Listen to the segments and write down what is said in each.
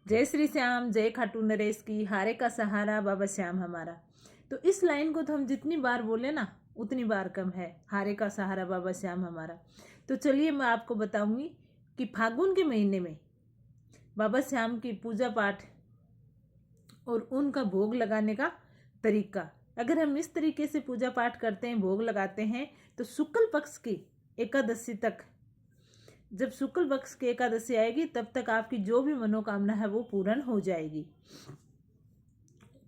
जय श्री श्याम, जय खाटू नरेश की, हारे का सहारा बाबा श्याम हमारा। तो इस लाइन को तो हम जितनी बार बोले ना उतनी बार कम है, हारे का सहारा बाबा श्याम हमारा। तो चलिए मैं आपको बताऊंगी कि फागुन के महीने में बाबा श्याम की पूजा पाठ और उनका भोग लगाने का तरीका। अगर हम इस तरीके से पूजा पाठ करते हैं, भोग लगाते हैं, तो शुक्ल पक्ष की एकादशी तक, जब शुक्ल पक्ष की एकादशी आएगी तब तक आपकी जो भी मनोकामना है वो पूर्ण हो जाएगी।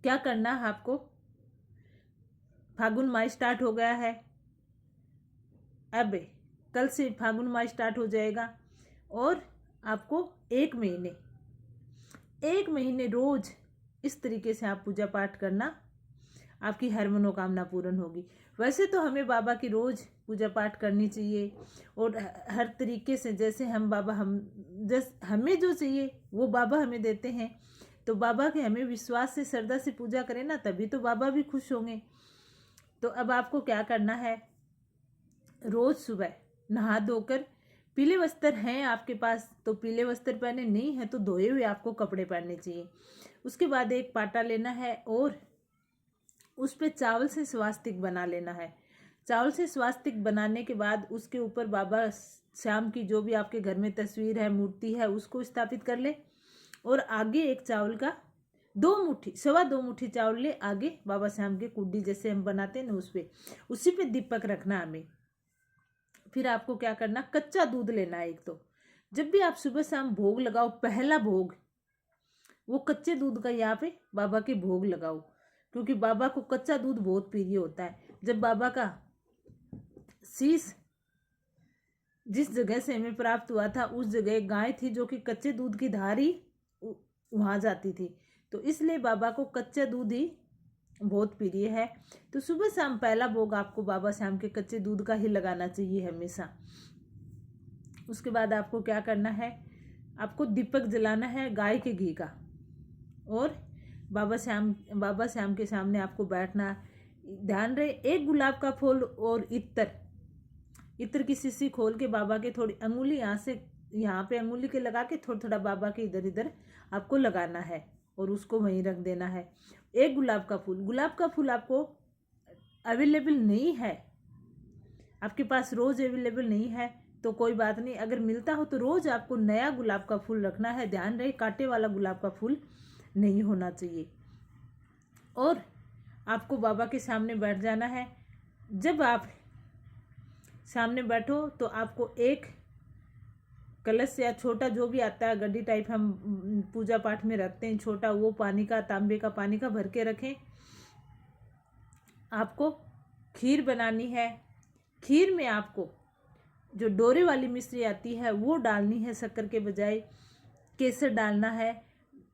क्या करना है आपको? फागुन माह स्टार्ट हो गया है, अब कल से फागुन माह स्टार्ट हो जाएगा और आपको एक महीने रोज इस तरीके से आप पूजा पाठ करना, आपकी हर मनोकामना पूर्ण होगी। वैसे तो हमें बाबा की रोज पूजा पाठ करनी चाहिए और हर तरीके से, जैसे हमें जो चाहिए वो बाबा हमें देते हैं। तो बाबा के हमें विश्वास से, श्रद्धा से पूजा करें ना, तभी तो बाबा भी खुश होंगे। तो अब आपको क्या करना है, रोज सुबह नहा धोकर, पीले वस्त्र हैं आपके पास तो पीले वस्त्र पहने, नहीं है तो धोए हुए आपको कपड़े पहनने चाहिए। उसके बाद एक पाटा लेना है और उस पे चावल से स्वास्तिक बना लेना है। चावल से स्वास्तिक बनाने के बाद उसके ऊपर बाबा श्याम की जो भी आपके घर में तस्वीर है, मूर्ति है, उसको स्थापित कर ले और आगे एक चावल का 2 मुट्ठी चावल ले, आगे बाबा श्याम के कुड्डी जैसे हम बनाते हैं ना, उस पे, उसी पे दीपक रखना हमें। फिर आपको क्या करना, कच्चा दूध लेना है एक। तो जब भी आप सुबह शाम भोग लगाओ, पहला भोग वो कच्चे दूध का यहाँ पे बाबा के भोग लगाओ, क्योंकि बाबा को कच्चा दूध बहुत प्रिय होता है। जब बाबा का शीश जिस जगह से हमें प्राप्त हुआ था, उस जगह एक गाय थी जो कि कच्चे दूध की धारी वहां जाती थी, तो इसलिए बाबा को कच्चा दूध ही बहुत प्रिय है। तो सुबह शाम पहला भोग आपको बाबा श्याम के कच्चे दूध का ही लगाना चाहिए हमेशा। उसके बाद आपको क्या करना है, आपको दीपक जलाना है गाय के घी का और बाबा श्याम के सामने आपको बैठना। ध्यान रहे, एक गुलाब का फूल और इत्र की शीशी खोल के बाबा के थोड़ी अंगुली यहाँ पे अंगुली के लगा के थोड़ा थोड़ा बाबा के इधर इधर आपको लगाना है और उसको वहीं रख देना है। एक गुलाब का फूल आपको अवेलेबल नहीं है, आपके पास रोज अवेलेबल नहीं है तो कोई बात नहीं, अगर मिलता हो तो रोज आपको नया गुलाब का फूल रखना है। ध्यान रहे, कांटे वाला गुलाब का फूल नहीं होना चाहिए। और आपको बाबा के सामने बैठ जाना है। जब आप सामने बैठो तो आपको एक कलश या छोटा जो भी आता है, गड्डी टाइप हम पूजा पाठ में रखते हैं, छोटा, वो पानी का, तांबे का पानी का भर के रखें। आपको खीर बनानी है। खीर में आपको जो डोरे वाली मिश्री आती है वो डालनी है, शक्कर के बजाय केसर डालना है।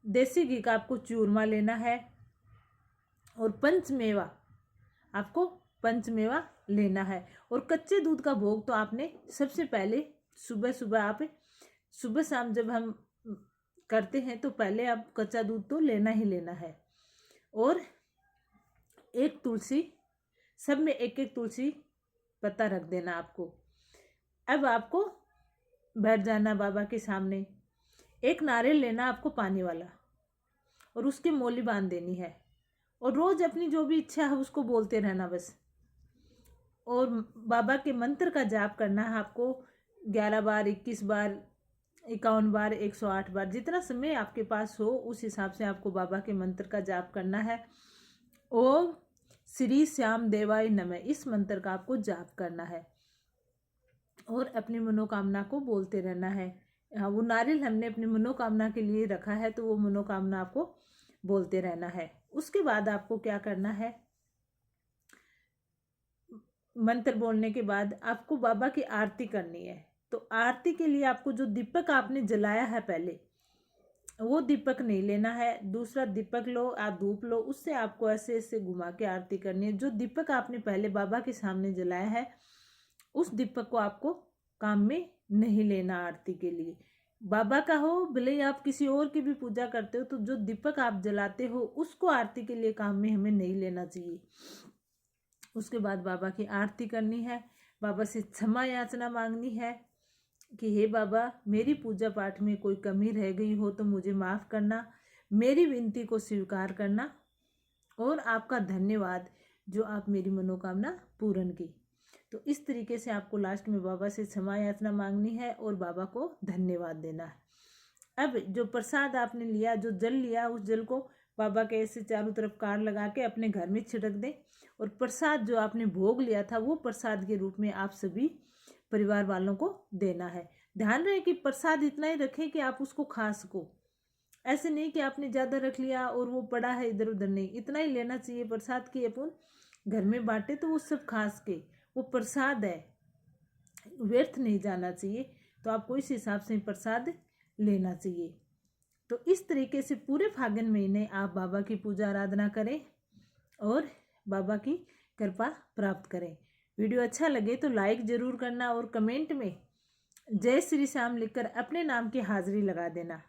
देसी घी का आपको चूरमा लेना है और पंचमेवा लेना है। और कच्चे दूध का भोग तो आपने सबसे पहले सुबह शाम जब हम करते हैं तो पहले आप कच्चा दूध तो लेना ही लेना है। और एक तुलसी, सब में एक एक तुलसी पत्ता रख देना आपको। अब आपको बैठ जाना बाबा के सामने। एक नारियल लेना आपको पानी वाला और उसकी मोली बांध देनी है और रोज अपनी जो भी इच्छा है उसको बोलते रहना बस। और बाबा के मंत्र का जाप करना है आपको 11 बार, 21 बार, 51 बार, 108 बार, जितना समय आपके पास हो उस हिसाब से आपको बाबा के मंत्र का जाप करना है। ओम श्री श्याम देवाय नमः, इस मंत्र का आपको जाप करना है और अपनी मनोकामना को बोलते रहना है। हाँ, वो नारियल हमने अपनी मनोकामना के लिए रखा है तो वो मनोकामना आपको बोलते रहना है। उसके बाद आपको क्या करना है, मंत्र बोलने के बाद आपको बाबा की आरती करनी है। तो आरती के लिए आपको जो दीपक आपने जलाया है पहले, वो दीपक नहीं लेना है, दूसरा दीपक लो, आप धूप लो, उससे आपको ऐसे ऐसे घुमा के आरती करनी है। जो दीपक आपने पहले बाबा के सामने जलाया है उस दीपक को आपको काम में नहीं लेना आरती के लिए। बाबा का हो भले ही आप किसी और की भी पूजा करते हो, तो जो दीपक आप जलाते हो उसको आरती के लिए काम में हमें नहीं लेना चाहिए। उसके बाद बाबा की आरती करनी है, बाबा से क्षमा याचना मांगनी है कि हे बाबा, मेरी पूजा पाठ में कोई कमी रह गई हो तो मुझे माफ़ करना, मेरी विनती को स्वीकार करना, और आपका धन्यवाद जो आप मेरी मनोकामना पूर्ण की। तो इस तरीके से आपको लास्ट में बाबा से क्षमा याचना मांगनी है और बाबा को धन्यवाद देना है। अब जो प्रसाद आपने लिया, जो जल लिया, उस जल को बाबा के ऐसे चारों तरफ कार लगा के अपने घर में छिड़क दें, और प्रसाद जो आपने भोग लिया था वो प्रसाद के रूप में आप सभी परिवार वालों को देना है। ध्यान रहे कि प्रसाद इतना ही रखें कि आप उसको खा सको, ऐसे नहीं कि आपने ज़्यादा रख लिया और वो पड़ा है इधर उधर, नहीं, इतना ही लेना चाहिए प्रसाद की अपन घर में बांटे तो वो सब खास के, वो प्रसाद है, व्यर्थ नहीं जाना चाहिए। तो आपको इस हिसाब से प्रसाद लेना चाहिए। तो इस तरीके से पूरे फागुन महीने आप बाबा की पूजा आराधना करें और बाबा की कृपा प्राप्त करें। वीडियो अच्छा लगे तो लाइक ज़रूर करना और कमेंट में जय श्री श्याम लिखकर अपने नाम की हाजिरी लगा देना,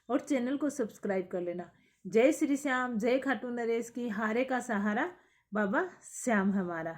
और चैनल को सब्सक्राइब कर लेना। जय श्री श्याम, जय खाटू नरेश की, हारे का सहारा बाबा श्याम हमारा।